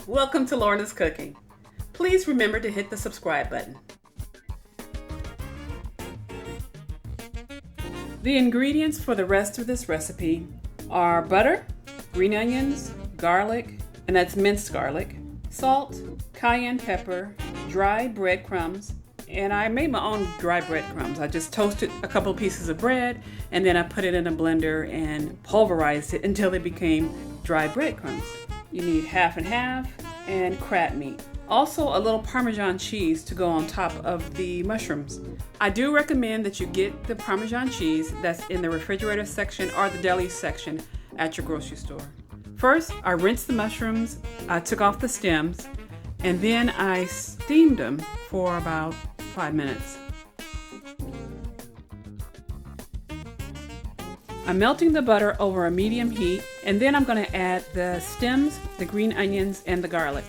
Welcome to Lornas.Cookin. Please remember to hit the subscribe button. The ingredients for the rest of this recipe are butter, green onions, garlic, and that's minced garlic, salt, cayenne pepper, dry breadcrumbs, and I made my own dry breadcrumbs. I just toasted a couple of pieces of bread and then I put it in a blender and pulverized it until it became dry breadcrumbs. You need half and half and crab meat. Also a little Parmesan cheese to go on top of the mushrooms. I do recommend that you get the Parmesan cheese that's in the refrigerator section or the deli section at your grocery store. First, I rinsed the mushrooms, I took off the stems, and then I steamed them for about 5 minutes. I'm melting the butter over a medium heat, and then I'm going to add the stems, the green onions, and the garlic.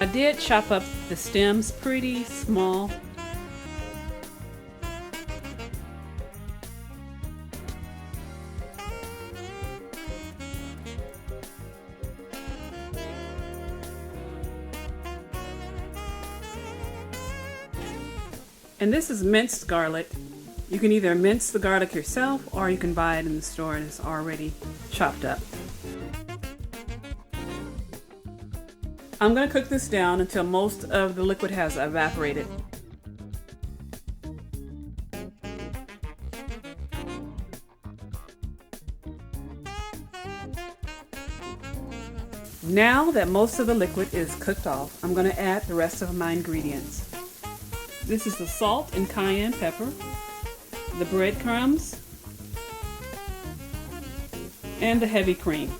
I did chop up the stems pretty small. And this is minced garlic. You can either mince the garlic yourself or you can buy it in the store and it's already chopped up. I'm going to cook this down until most of the liquid has evaporated. Now that most of the liquid is cooked off, I'm going to add the rest of my ingredients. This is the salt and cayenne pepper, the breadcrumbs, and the heavy cream.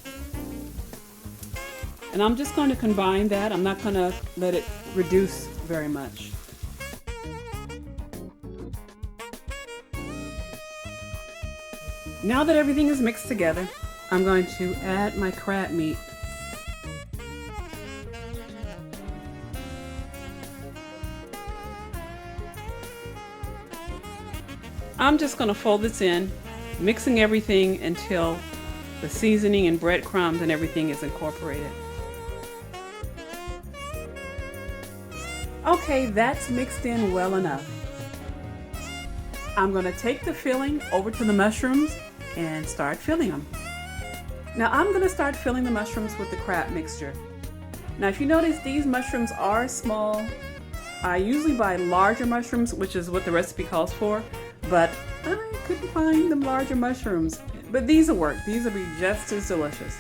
And I'm just going to combine that. I'm not going to let it reduce very much. Now that everything is mixed together, I'm going to add my crab meat. I'm just going to fold this in, mixing everything until the seasoning and breadcrumbs and everything is incorporated. Okay, that's mixed in well enough. I'm going to take the filling over to the mushrooms and start filling them. Now I'm going to start filling the mushrooms with the crab mixture. Now if you notice, these mushrooms are small. I usually buy larger mushrooms, which is what the recipe calls for, but I couldn't find the larger mushrooms. But these will work. These will be just as delicious.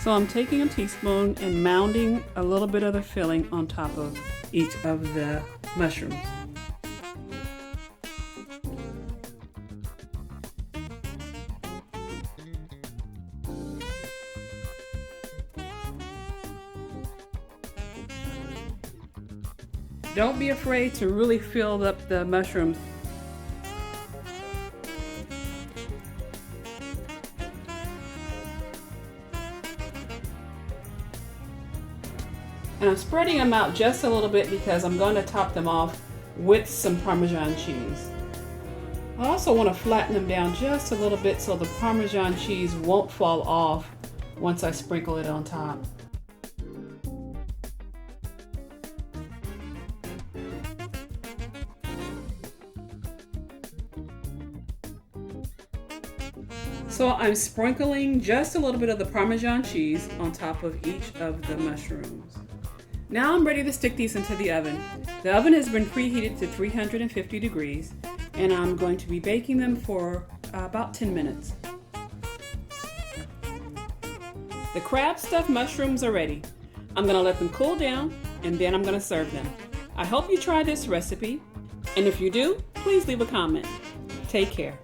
So I'm taking a teaspoon and mounding a little bit of the filling on top of each of the mushrooms. Don't be afraid to really fill up the mushrooms. And I'm spreading them out just a little bit because I'm going to top them off with some Parmesan cheese. I also want to flatten them down just a little bit so the Parmesan cheese won't fall off once I sprinkle it on top. So I'm sprinkling just a little bit of the Parmesan cheese on top of each of the mushrooms. Now I'm ready to stick these into the oven. The oven has been preheated to 350 degrees and I'm going to be baking them for about 10 minutes. The crab stuffed mushrooms are ready. I'm going to let them cool down and then I'm going to serve them. I hope you try this recipe, and if you do, please leave a comment. Take care.